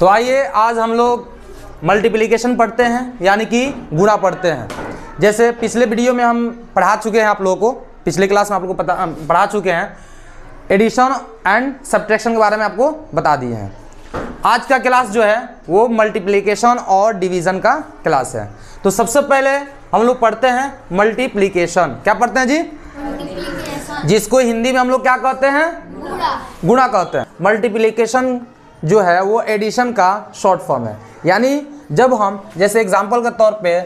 तो आइए आज हम लोग मल्टीप्लिकेशन पढ़ते हैं, यानी कि गुणा पढ़ते हैं। जैसे पिछले वीडियो में हम पढ़ा चुके हैं आप लोगों को, पिछले क्लास में आप लोगों को पढ़ा चुके हैं, एडिशन एंड सब्ट्रैक्शन के बारे में आपको बता दिए हैं। आज का क्लास जो है वो मल्टीप्लिकेशन और डिवीज़न का क्लास है। तो सबसे पहले हम लोग पढ़ते हैं मल्टीप्लिकेशन। क्या पढ़ते हैं जी? जिसको हिंदी में हम लोग क्या कहते हैं? गुणा कहते हैं। मल्टीप्लिकेशन जो है वो एडिशन का शॉर्ट फॉर्म है, यानी जब हम जैसे एग्जांपल के तौर पे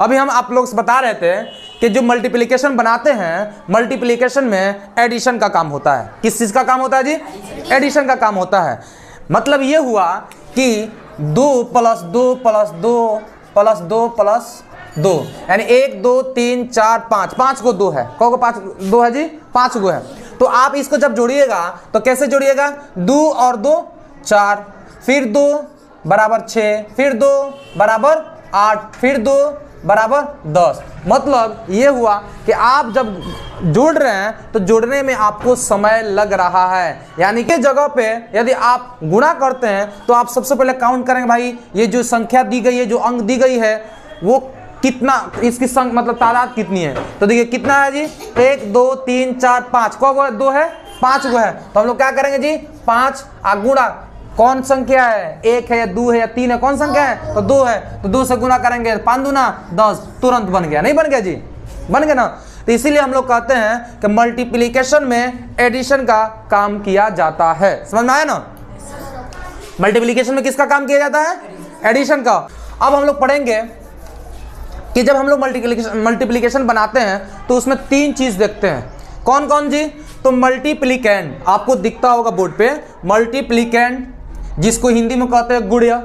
अभी हम आप लोग से बता रहे थे कि जो मल्टीप्लिकेशन बनाते हैं, मल्टीप्लिकेशन में एडिशन का काम होता है। किस चीज़ का काम होता है जी? एडिशन का काम होता है। मतलब ये हुआ कि 2 + 2 + 2 + 2 + 2 यानी 1 2 3 4 5, 5 को 2 है। कौन को 5 2 है जी? 5 को है। तो आप इसको जब जोड़िएगा तो कैसे जोड़िएगा? 2 और 2 4, फिर 2 = 6, फिर 2 = 8, फिर 2 = 10। मतलब ये हुआ कि आप जब जोड़ रहे हैं तो जोड़ने में आपको समय लग रहा है। यानी कि जगह पे यदि आप गुणा करते हैं तो आप सबसे पहले काउंट करेंगे, भाई ये जो संख्या दी गई है, जो अंक दी गई है, वो कितना, इसकी मतलब तादाद कितनी है। तो देखिए कितना है जी? 1 2 3 4 5। कौन को 2 है? 5 को है। तो हम लोग क्या करेंगे जी? 5 गुणा कौन संख्या है? 1 है या 2 है या 3 है? कौन संख्या है? तो 2 है। तो 2 से गुणा करेंगे, 5 दूना 10, तुरंत बन गया। नहीं बन गया जी? बन गया ना? तो इसीलिए हम लोग कहते हैं कि मल्टीप्लिकेशन में एडिशन का काम किया जाता है। समझ में आया ना? मल्टीप्लिकेशन में किसका काम किया जाता है? एडिशन का। अब हम लोग पढ़ेंगे कि जब हम लोग मल्टीप्लिकेशन बनाते हैं तो उसमें 3 चीज देखते हैं। कौन कौन जी? तो मल्टीप्लिकेंड आपको दिखता होगा बोर्ड पे, मल्टीप्लिकेंड जिसको हिंदी में कहते हैं गुण्य,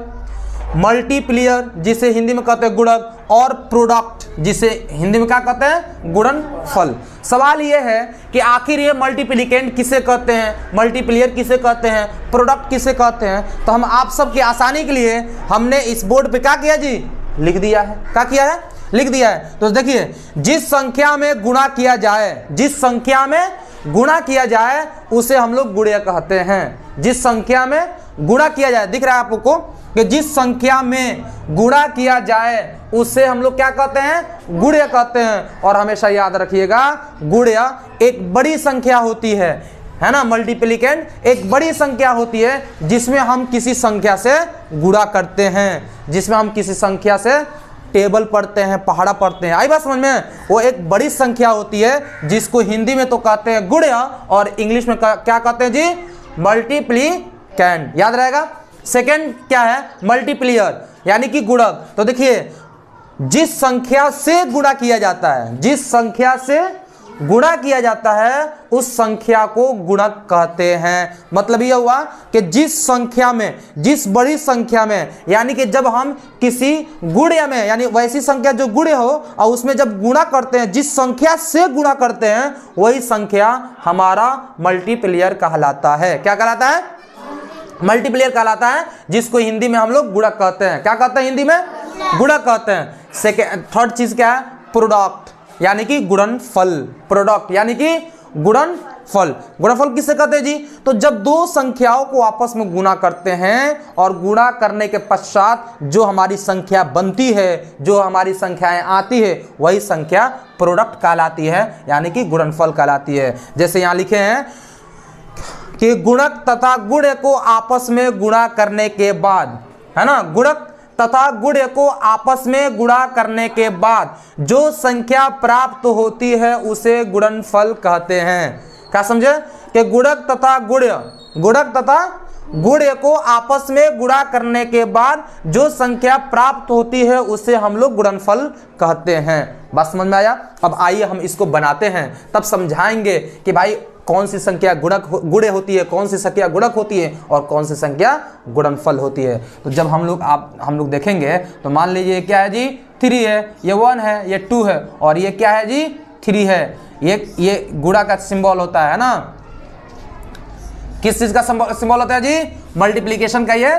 मल्टीप्लियर जिसे हिंदी में कहते हैं गुणक, और प्रोडक्ट जिसे हिंदी में क्या कहते हैं? गुणनफल। सवाल यह है कि आखिर ये मल्टीप्लिकेंड किसे कहते हैं, मल्टीप्लियर किसे कहते हैं, प्रोडक्ट किसे कहते हैं? तो हम आप सबकी आसानी के लिए हमने इस बोर्ड पे क्या किया जी? लिख दिया है। क्या किया है? लिख दिया है। तो देखिए, जिस संख्या में गुणा किया जाए, जिस संख्या में गुणा किया जाए उसे हम लोग गुण्य कहते हैं। जिस संख्या में गुणा किया जाए, दिख रहा है आपको कि जिस संख्या में गुणा किया जाए उसे हम लोग क्या कहते हैं? गुण्य कहते हैं। और हमेशा याद रखिएगा, गुण्य एक बड़ी संख्या होती है ना? मल्टीप्लिकेंड एक बड़ी संख्या होती है जिसमें हम किसी संख्या से गुणा करते हैं, जिसमें हम किसी संख्या से टेबल पढ़ते हैं, पहाड़ा पढ़ते हैं। आई बात समझ में? वो एक बड़ी संख्या होती है जिसको हिंदी में तो कहते हैं गुण्य और इंग्लिश में क्या कहते हैं जी? मल्टीप्लिकेंड। याद रहेगा। सेकंड क्या है? मल्टीप्लियर यानी कि गुणक। तो देखिए, जिस संख्या से गुणा किया जाता है, जिस संख्या से गुणा किया जाता है उस संख्या को गुणक कहते हैं। मतलब यह हुआ कि जिस संख्या में, जिस बड़ी संख्या में, यानी कि जब हम किसी गुण्य में, यानी वैसी संख्या जो गुण्य हो और उसमें जब गुणा करते हैं, जिस संख्या से गुणा करते हैं वही संख्या हमारा मल्टीप्लियर कहलाता है। क्या कहलाता है? मल्टीप्लियर कहलाता है, जिसको हिंदी में हम लोग गुणक कहते हैं। क्या कहते हैं हिंदी में? गुणक कहते हैं। सेकेंड, थर्ड चीज क्या है? प्रोडक्ट यानी कि गुणनफल। प्रोडक्ट यानी कि गुणनफल। गुणनफल किसे कहते हैं जी? तो जब दो संख्याओं को आपस में गुणा करते हैं और गुणा करने के पश्चात जो हमारी संख्या बनती है, जो हमारी संख्याएं आती है, वही संख्या प्रोडक्ट कहलाती है, यानी कि गुणनफल कहलाती है। जैसे यहाँ लिखे हैं कि गुणक तथा गुण्य को आपस में गुणा करने के बाद, है ना? गुणक तथा गुण्य को आपस में गुणा करने के बाद जो संख्या प्राप्त होती है उसे गुणनफल कहते हैं। क्या समझे? कि गुणक तथा गुण्य को आपस में गुणा करने के बाद जो संख्या प्राप्त होती है उसे हम लोग गुणनफल कहते हैं। बात समझ में आया? अब आइए हम इसको बनाते हैं, तब समझाएंगे कि भाई कौन सी संख्या गुण्य होती है, कौन सी संख्या गुणक होती है और कौन सी संख्या गुणनफल होती है। तो जब हम लोग देखेंगे तो मान लीजिए क्या है जी? 3 है, ये 1 है, ये 2 है, और ये क्या है जी? 3 है। ये गुणा का सिंबल होता है ना? किस चीज का सिंबल होता है जी? मल्टीप्लिकेशन का ये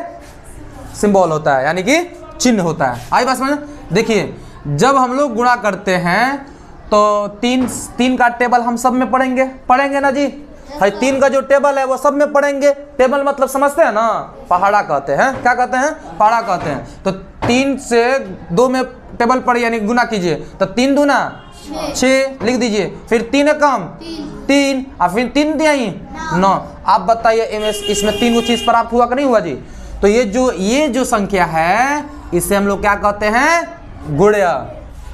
सिंबल होता है, यानी कि चिन्ह होता है। आई बात समझ? देखिए, जब हम लोग गुणा करते हैं तो तीन का टेबल हम सब में पढ़ेंगे ना जी? भाई 3 का जो टेबल है वो सब में पढ़ेंगे। टेबल मतलब समझते हैं ना, पहाड़ा कहते हैं। क्या कहते हैं? पहाड़ा कहते हैं। तो 3 से 2 में टेबल पढ़ यानी गुना कीजिए, तो 3 दूना 6 लिख दीजिए, फिर 3 कम 3 और फिर 3 दिया 9। आप बताइए इसमें 3 को चीज प्राप्त हुआ कि नहीं हुआ जी? तो ये जो संख्या है इसे हम लोग क्या कहते हैं? गुणा।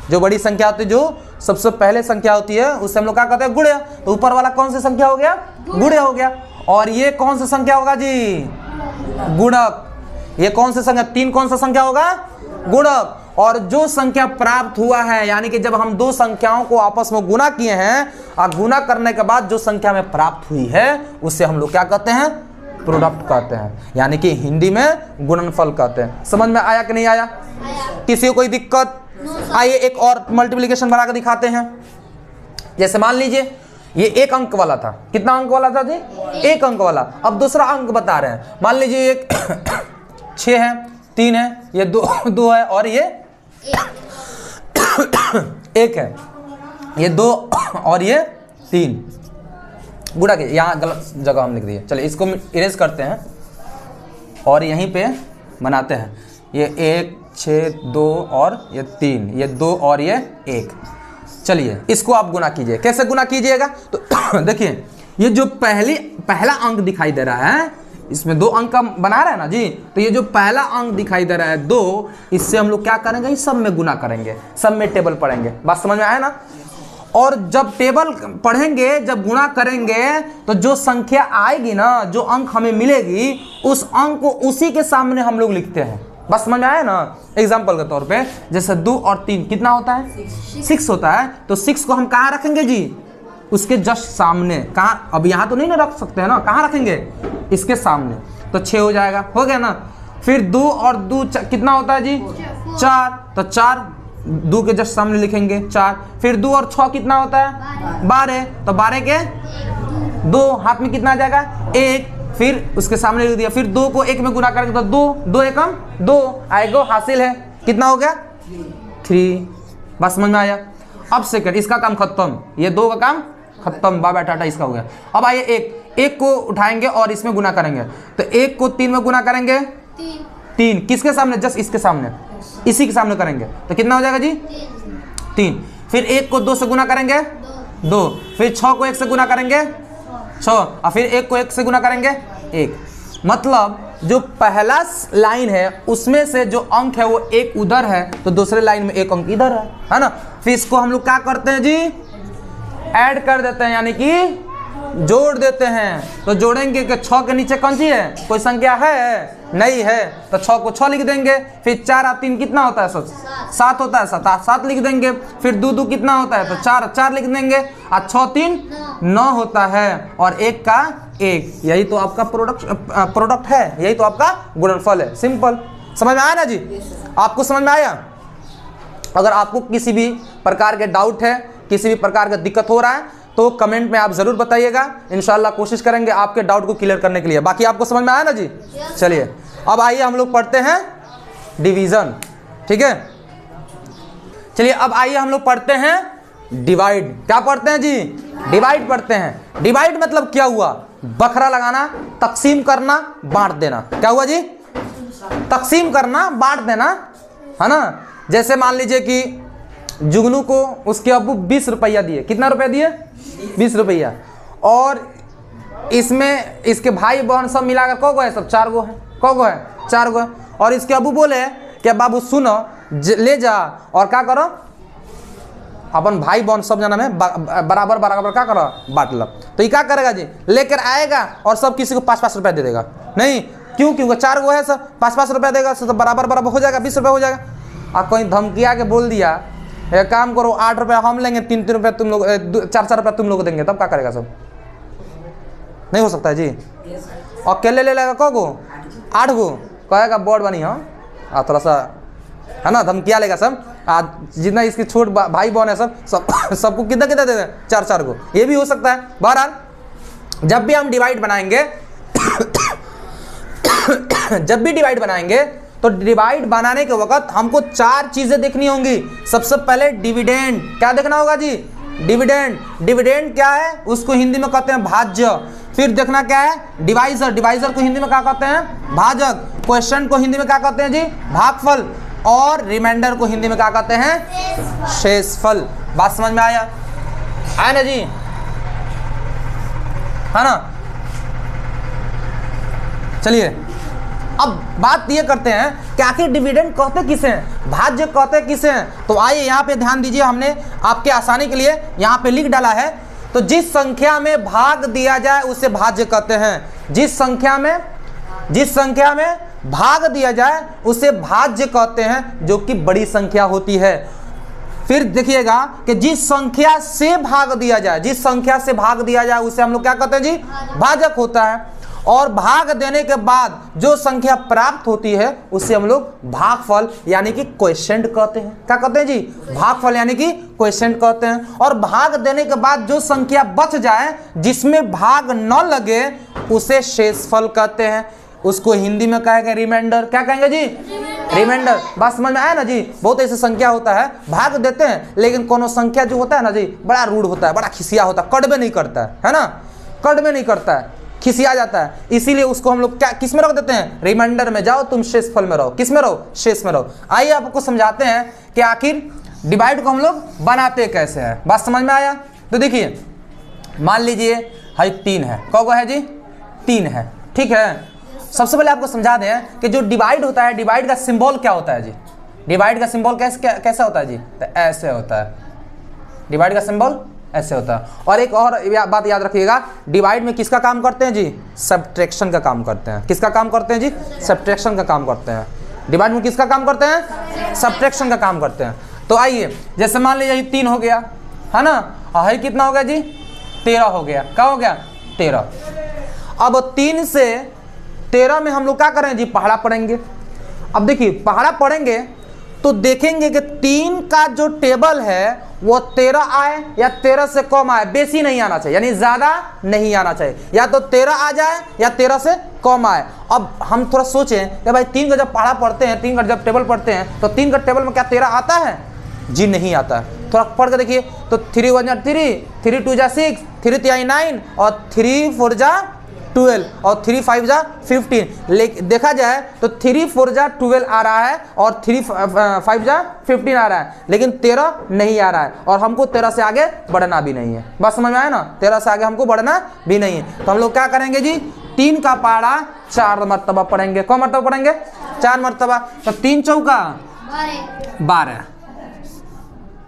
जो बड़ी संख्या होती है, जो सबसे पहले संख्या होती है, उससे हम लोग क्या कहते हैं? गुणा। तो ऊपर वाला कौन सी संख्या हो गया? गुणा हो गया। और ये कौन सी संख्या होगा जी? गुणक। ये कौन सी संख्या? 3 कौन सा संख्या होगा? गुणक। और जो संख्या प्राप्त हुआ है, यानी कि जब हम 2 संख्याओं को आपस में गुना किए हैं और गुना करने के बाद जो संख्या में प्राप्त हुई है उससे हम लोग क्या कहते हैं? प्रोडक्ट कहते हैं, यानी कि हिंदी में गुणनफल कहते हैं। समझ में आया कि नहीं आया? किसी को कोई दिक्कत? आइए एक और मल्टीप्लिकेशन बना कर दिखाते हैं। जैसे मान लीजिए ये 1 अंक वाला था। कितना अंक वाला था जी? 1 अंक वाला। अब दूसरा अंक बता रहे हैं। मान लीजिए एक 6 है, 3 है, ये 2 है और ये 1 है, ये 2 और ये 3 गुणा के। यहाँ गलत जगह हम लिख दिए। चलिए इसको इरेज करते हैं और यहीं पे बनाते हैं। ये 1 6 2 और ये 3, ये 2 और ये 1। चलिए इसको आप गुना कीजिए। कैसे गुना कीजिएगा? तो देखिए ये जो पहला अंक दिखाई दे रहा है, इसमें 2 अंक का बना रहा है ना जी। तो ये जो पहला अंक दिखाई दे रहा है 2, इससे हम लोग क्या करेंगे? इस सब में गुना करेंगे, सब में टेबल पढ़ेंगे। बात समझ में आया ना? और जब टेबल पढ़ेंगे, जब गुणा करेंगे, तो जो संख्या आएगी ना, जो अंक हमें मिलेगी, उस अंक को उसी के सामने हम लोग लिखते हैं। बस समझ में आया ना? एग्जाम्पल के तौर पे जैसे 2 और 3 कितना होता है? 6 होता है। तो 6 को हम कहाँ रखेंगे जी? उसके जस्ट सामने। कहाँ? अब यहाँ तो नहीं ना रख सकते हैं ना, कहाँ रखेंगे? इसके सामने। तो 6 हो जाएगा, हो गया ना? फिर 2 और 2 कितना होता है जी? 4। तो 4 2 के जस्ट सामने लिखेंगे 4। फिर 2 और 6 कितना होता है? 12। तो 12 के 2 हाथ में कितना आ जाएगा? 1। फिर उसके सामने लिख दिया। फिर 2 को 1 में गुना करेंगे तो 2 एकम 2 आएगा, हासिल है। कितना हो गया? 3। बस समझ में आया? अब सेकंड, इसका काम खत्म। ये 2 का काम खत्म, बाबा टाटा, इसका हो गया। अब आइए 1 को उठाएंगे और इसमें गुना करेंगे। तो 1 को 3 में गुना करेंगे 3। किसके सामने? जस्ट इसके सामने, इसी के सामने करेंगे। तो कितना हो जाएगा जी? 3। फिर 1 को 2 से गुना करेंगे 2। फिर 6 को 1 से गुना करेंगे 6 और फिर 1 को 1 से गुना करेंगे 1। मतलब जो पहला लाइन है उसमें से जो अंक है वो 1 उधर है, तो दूसरे लाइन में 1 अंक इधर है ना? फिर इसको हम लोग क्या करते हैं जी? ऐड कर देते हैं, यानी कि जोड़ देते हैं। तो जोड़ेंगे कि 6 के नीचे कौन सी है? कोई संख्या है? नहीं है। तो 6 को 6 लिख देंगे। फिर 4 और 3 कितना होता है? 7 होता है। 7 लिख देंगे। फिर 2 2 कितना होता है? तो 4 लिख देंगे। और 6 3 9 होता है और 1 का 1। यही तो आपका प्रोडक्ट है, यही तो आपका गुणनफल है। सिंपल। समझ में आया ना जी? आपको समझ में आया? अगर आपको किसी भी प्रकार के डाउट है, किसी भी प्रकार का दिक्कत हो रहा है, तो कमेंट में आप जरूर बताइएगा। इंशाल्लाह कोशिश करेंगे आपके डाउट को क्लियर करने के लिए। बाकी आपको समझ में आया ना जी? चलिए अब आइए हम लोग पढ़ते हैं डिवीजन। ठीक है, चलिए अब आइए हम लोग पढ़ते हैं डिवाइड। क्या पढ़ते हैं जी? डिवाइड पढ़ते हैं। डिवाइड मतलब क्या हुआ? बखरा लगाना, तकसीम करना, बांट देना। क्या हुआ जी? तकसीम करना, बांट देना, है ना? जैसे मान लीजिए कि जुगनू को उसके अब्बू 20 रुपया दिए। कितना रुपया दिए? 20 रुपया। और इसमें इसके भाई बहन सब मिलाकर कौ गो है? सब 4 गो है। कौ गो है? 4 गो है। और इसके अब्बू बोले कि बाबू सुनो, ले जा और क्या करो, अपन भाई बहन सब जना में बराबर बराबर क्या करो? बांट लो। तो ये क्या करेगा जी? लेकर आएगा और सब किसी को 5-5 रुपया दे देगा। नहीं, क्यों? क्योंकि 4 गो है, सब 5-5 रुपया देगा, सब बराबर बराबर हो जाएगा, 20 रुपया हो जाएगा। और कोई धमकिया के बोल दिया एक काम करो 8 रुपया हम लेंगे, 3-3 रुपया तुम लोग, 4-4 रुपया तुम लोग देंगे, तब क्या करेगा? सब नहीं हो सकता है जी। और अकेले ले लेगा कौ गो? 8 गो। कहेगा बोर्ड बनी हो, थोड़ा सा है ना, धमकिया लेगा सब। आज जितना इसकी छोट भाई बहन है सबको कितना कितना दे दें? 4-4 गो। ये भी हो सकता है। बहरहाल जब भी हम डिवाइड बनाएंगे जब भी डिवाइड बनाएंगे तो डिवाइड बनाने के वक्त हमको 4 चीजें देखनी होंगी। सबसे पहले डिविडेंड। क्या देखना होगा जी? डिविडेंड। डिविडेंड क्या है, उसको हिंदी में कहते हैं भाज्य। फिर देखना क्या है, डिवाइजर। डिवाइजर को हिंदी में क्या कहते हैं, भाजक। क्वेश्चन को हिंदी में क्या कहते हैं जी, भागफल। और रिमाइंडर को हिंदी में क्या कहते हैं, शेषफल। बात समझ में आया ना जी, है ना। चलिए अब बात ये करते हैं कि आखिर डिविडेंड कहते किसे हैं, भाज्य कहते किसे हैं। तो आइए यहाँ पे ध्यान दीजिए, हमने आपके आसानी के लिए यहाँ पे लिख डाला है। तो जिस संख्या में भाग दिया जाए उसे भाज्य कहते हैं। जिस संख्या में भाग दिया जाए उसे भाज्य कहते हैं, जो कि बड़ी संख्या होती है। फिर देखिएगा कि जिस संख्या से भाग दिया जाए, जिस संख्या से भाग दिया जाए उसे हम लोग क्या कहते हैं जी, भाजक होता है। और भाग देने के बाद जो संख्या प्राप्त होती है उसे हम लोग भागफल यानी कि क्वोशिएंट कहते हैं। क्या कहते हैं जी, भागफल यानी कि क्वोशिएंट कहते हैं। और भाग देने के बाद जो संख्या बच जाए जिसमें भाग न लगे उसे शेषफल कहते हैं। उसको हिंदी में कहेंगे रिमाइंडर। क्या कहेंगे जी, रिमाइंडर। बात समझ में आया ना जी। बहुत ऐसी संख्या होता है भाग देते हैं, लेकिन कोनो संख्या जो होता है ना जी, बड़ा रूड होता है, बड़ा खिसिया होता है, कड़वे नहीं करता है ना, कड़वे नहीं करता है, खिसिया जाता है। इसीलिए उसको हम लोग क्या किस में रख देते हैं, रिमाइंडर में। जाओ तुम शेषफल में रहो। किस में रहो, शेष में रहो। आइए आपको समझाते हैं कि आखिर डिवाइड को हम लोग बनाते कैसे हैं। बात समझ में आया। तो देखिए मान लीजिए हाई 3 है, कौन है जी, 3 है, ठीक है। सबसे पहले आपको समझा दें कि जो डिवाइड होता है, डिवाइड का सिंबल क्या होता है जी, डिवाइड का सिंबल कैसा होता है जी, तो ऐसे होता है। डिवाइड का सिंबल ऐसे होता है। और एक और बात याद रखिएगा, डिवाइड में किसका काम करते हैं जी, सब्ट्रैक्शन का काम करते हैं। किसका काम करते हैं जी, सब्ट्रैक्शन का काम करते हैं। डिवाइड में किसका काम करते हैं, सब्ट्रैक्शन का काम करते हैं। तो आइए जैसे मान लीजिए 3 हो गया है ना, और कितना हो गया जी, 13 हो गया। क्या हो गया, 13। अब 3 से 13 में हम लोग क्या करें जी, पहाड़ा पढ़ेंगे। अब देखिए पहाड़ा पढ़ेंगे तो देखेंगे कि 3 का जो टेबल है वो 13 आए या 13 से कम आए, बेसी नहीं आना चाहिए, यानी ज्यादा नहीं आना चाहिए। या तो 13 आ जाए या 13 से कम आए। अब हम थोड़ा सोचें कि भाई 3 का जब पहाड़ा पढ़ते हैं, 3 का जब टेबल पढ़ते हैं, तो 3 का टेबल में क्या 13 आता है जी, नहीं आता है। थोड़ा पढ़ के देखिए तो 3 1 जा 3, 3 2 जा 6, 3 3 9 और 3 4 जा 12 और 3 5 जा 15। लेकिन देखा जाए तो 3 4 जा 12 आ रहा है और 3 5 जा 15 आ रहा है, लेकिन 13 नहीं आ रहा है। और हमको 13 से आगे बढ़ना भी नहीं है। बात समझ में आया ना, 13 से आगे हमको बढ़ना भी नहीं है। तो हम लोग क्या करेंगे जी, 3 का पहाड़ा 4 मरतबा पढ़ेंगे। कौन मरतबा पढ़ेंगे, 4 मरतबा। तो 3 चौका 12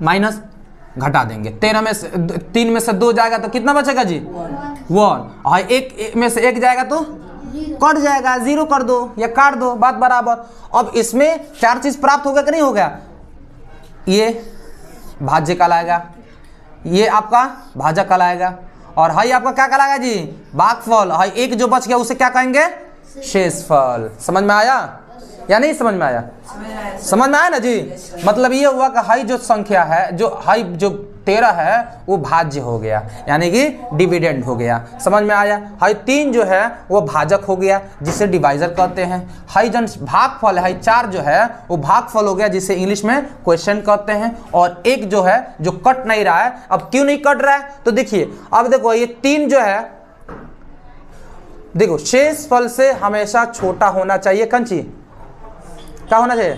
माइनस घटा देंगे। 13 में से 3 में से 2 जाएगा तो कितना बचेगा जी, 1। और 1 में से 1 जाएगा तो कट जाएगा, 0 कर दो या काट दो, बात बराबर। अब इसमें 4 चीज प्राप्त हो गया कि नहीं हो गया, ये भाज्य कहलाएगा, ये आपका भाजक कहलाएगा, और हाई आपका क्या कहलाएगा जी, भागफल। हाई 1 जो बच गया उसे क्या कहेंगे, शेषफल। समझ में आया या नहीं समझ में आया, समझ में आया ना जी। मतलब ये हुआ कि हाई जो संख्या है, जो हाई जो 13 है वो भाज्य हो गया, यानी कि डिविडेंड हो गया। समझ में आया। हाई 3 जो है वो भाजक हो गया, जिसे डिवाइजर कहते हैं। हाई जन भागफल है, हाई 4 जो है वो भागफल हो गया, जिसे इंग्लिश में क्वेश्चन कहते हैं। और 1 जो है जो कट नहीं रहा है। अब क्यों नहीं कट रहा है, तो देखिए अब देखो ये 3 जो है, देखो शेषफल से हमेशा छोटा होना चाहिए। कंची क्या होना चाहिए,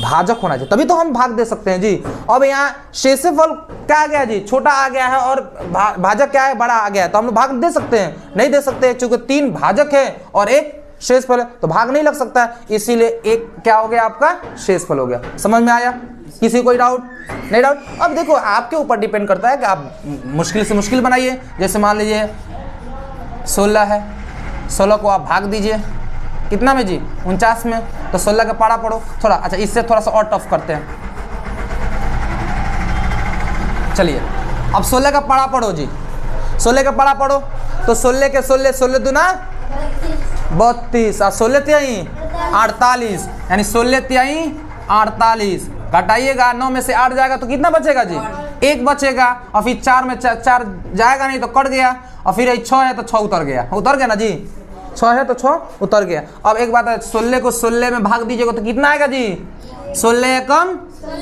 भाजक होना चाहिए, तभी तो हम भाग दे सकते हैं जी। अब यहाँ शेषफल क्या आ गया जी, छोटा आ गया है, और भाजक क्या है, बड़ा आ गया है। तो हम लोग भाग दे सकते हैं, नहीं दे सकते, क्योंकि 3 भाजक है और 1 शेषफल है, तो भाग नहीं लग सकता है। इसीलिए 1 क्या हो गया, आपका शेषफल हो गया। समझ में आया, किसी कोई डाउट नहीं, डाउट। अब देखो आपके ऊपर डिपेंड करता है कि आप मुश्किल से मुश्किल बनाइए। जैसे मान लीजिए 16 है, 16 को आप भाग दीजिए कितना में जी, 49 में, तो 16 का पहाड़ा पढ़ो थोड़ा। अच्छा इससे थोड़ा सा और टफ करते हैं। चलिए अब 16 का पहाड़ा पढ़ो जी, 16 का पहाड़ा पढ़ो। तो 16 के 16, 16 दूना 32 और 16 तिहाई 48, यानी 16 तिहाई 48। घटाइएगा, 9 में से 8 जाएगा तो कितना बचेगा जी, 1 बचेगा। और फिर 4 में 4 जाएगा नहीं तो कट गया, और फिर 6 है तो 6 उतर गया ना जी, 6 है तो 6 उतर गया। अब एक बात है, 16 को 16 में भाग दीजिएगा तो कितना आएगा जी, 16 एकम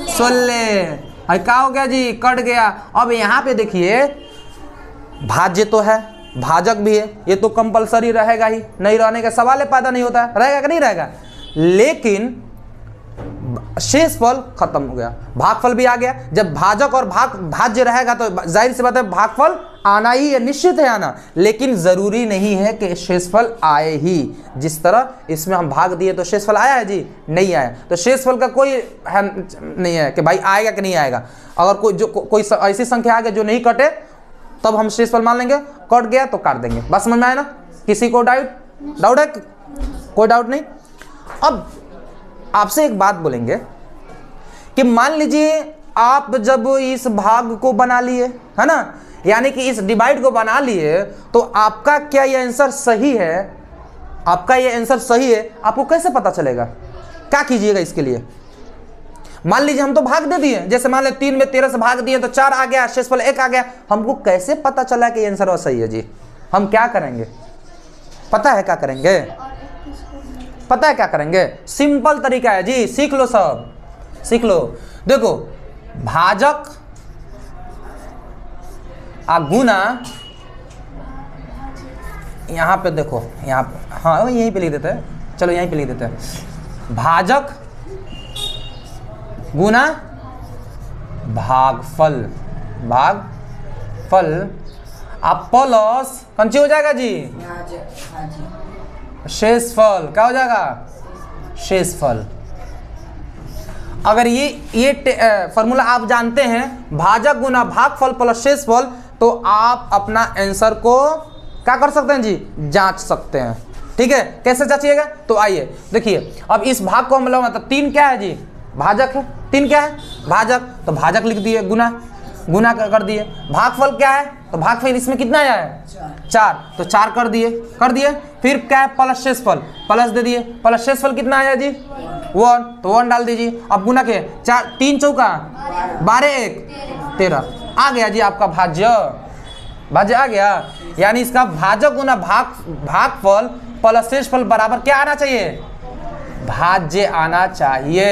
16, अरे क्या हो गया जी, कट गया। अब यहाँ पे देखिए भाज्य तो है, भाजक भी है, ये तो कंपलसरी रहेगा ही, नहीं रहने का सवाल पैदा नहीं होता है, रहेगा कि नहीं रहेगा। लेकिन शेषफल खत्म हो गया, भागफल भी आ गया। जब भाजक और भाज्य रहेगा तो जाहिर सी बात है भागफल आना ही है, निश्चित है आना। लेकिन जरूरी नहीं है कि शेषफल आए ही। जिस तरह इसमें हम भाग दिए तो शेषफल आया है जी, नहीं आया। तो शेषफल का कोई है नहीं है कि भाई आएगा कि नहीं आएगा। अगर कोई ऐसी संख्या आ गई जो नहीं कटे तब हम शेषफल मान लेंगे, कट गया तो काट देंगे। बस समझ में आया ना? किसी को डाउट है? कोई डाउट नहीं। अब आपसे एक बात बोलेंगे कि मान लीजिए आप जब इस भाग को बना लिए, है ना, यानी कि इस डिवाइड को बना लिए, तो आपका क्या ये आंसर सही है? आपका ये आंसर सही है, आपको कैसे पता चलेगा? क्या कीजिएगा इसके लिए? मान लीजिए हम तो भाग दे दिए, जैसे मान ले 3 में 13 से भाग दिए तो 4 आ गया, शेषफल 1 आ गया। हमको कैसे पता चला कि ये आंसर सही है जी? हम क्या करेंगे? पता है क्या करेंगे? पता है क्या करेंगे? सिंपल तरीका है जी, सीख लो, सब सीख लो। देखो भाजक गुना, यहां पे देखो, यहां पे, हाँ यहीं पे लिख देते हैं, चलो यहीं पे लिख देते हैं। भाजक गुना भागफल, भागफल अब प्लस कंची हो जाएगा जी, शेषफल। क्या हो जाएगा? शेषफल। अगर ये फॉर्मूला आप जानते हैं, भाजक गुना भागफल प्लस शेषफल, तो आप अपना आंसर को क्या कर सकते हैं जी? जांच सकते हैं। ठीक है, कैसे जांचिएगा? तो आइए देखिए, अब इस भाग को हम लोग मतलब 3 क्या है जी? भाजक है। 3 क्या है? भाजक, तो भाजक लिख दिए, गुना कर दिए। भागफल क्या है? तो भागफल इसमें कितना आया है? 4, तो 4 कर दिए। फिर क्या है? प्लस शेषफल, प्लस दे दिए। प्लस शेषफल कितना आया जी? 1, तो 1 डाल दीजिए। अब गुना के 4, 3 चौका 12, 1 13 आ गया जी आपका भाज्य आ गया। यानी इसका भाजक गुना भागफल प्लस शेषफल बराबर क्या आना चाहिए? भाज्य आना चाहिए,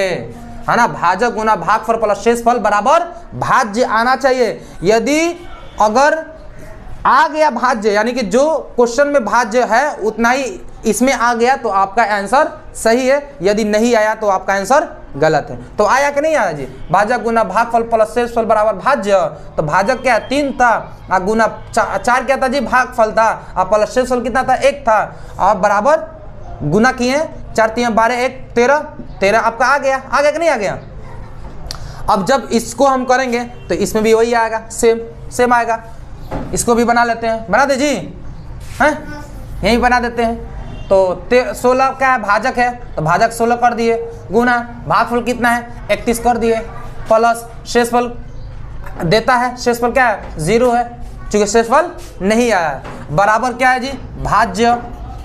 है ना। भाजक गुना भागफल प्लस शेषफल बराबर भाज्य आना चाहिए। यदि अगर आ गया भाज्य, यानी कि जो क्वेश्चन में भाज्य है उतना ही इसमें आ गया, तो आपका आंसर सही है। यदि नहीं आया तो आपका आंसर गलत है। तो आया कि नहीं आया जी? भाजक गुना भागफल प्लस शेषफल बराबर भाज्य। तो भाजक क्या 3 था, गुना 4 क्या था जी? भागफल था। और प्लस शेषफल कितना था? 1 था। और बराबर गुना किए, 4 3 12 1 13 आपका आ गया कि नहीं आ गया? अब जब इसको हम करेंगे तो इसमें भी वही आएगा, सेम आएगा। इसको भी बना लेते हैं, बना दे जी, हैं यही बना देते हैं। तो 16 क्या है? भाजक है, तो भाजक 16 कर दिए। गुना भागफल कितना है? 31 कर दिए। प्लस शेषफल देता है, शेषफल क्या है? 0 है, चूंकि शेषफल नहीं आया है। बराबर क्या है जी? भाज्य।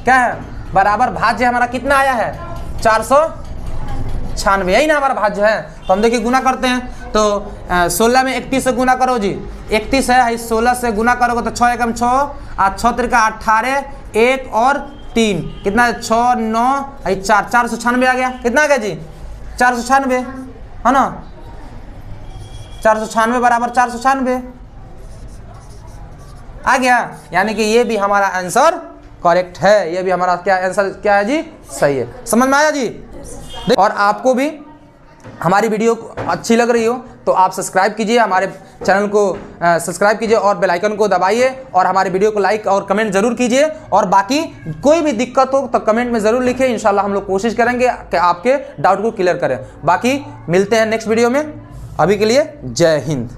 क्या है? बराबर भाज्य हमारा कितना आया है? 496, यही ना हमारा भाज्य है। तो हम देखिए गुना करते हैं, तो 16 में 31 से गुना करो जी, 31 है, 16 से गुना करोगे तो 6 एकम 6, 6 3 18, 1 और 3 कितना है? 6 9 4 496 आ गया। कितना आ गया जी? 496, है ना। 496 बराबर 496 आ गया। यानी कि ये भी हमारा आंसर करेक्ट है, ये भी हमारा क्या आंसर क्या है जी? सही है। समझ में आया जी? और आपको भी हमारी वीडियो अच्छी लग रही हो तो आप सब्सक्राइब कीजिए, हमारे चैनल को सब्सक्राइब कीजिए और बेल आइकन को दबाइए, और हमारे वीडियो को लाइक और कमेंट जरूर कीजिए। और बाकी कोई भी दिक्कत हो तो कमेंट में ज़रूर लिखिए, इंशाल्लाह हम लोग कोशिश करेंगे कि आपके डाउट को क्लियर करें। बाकी मिलते हैं नेक्स्ट वीडियो में, अभी के लिए जय हिंद।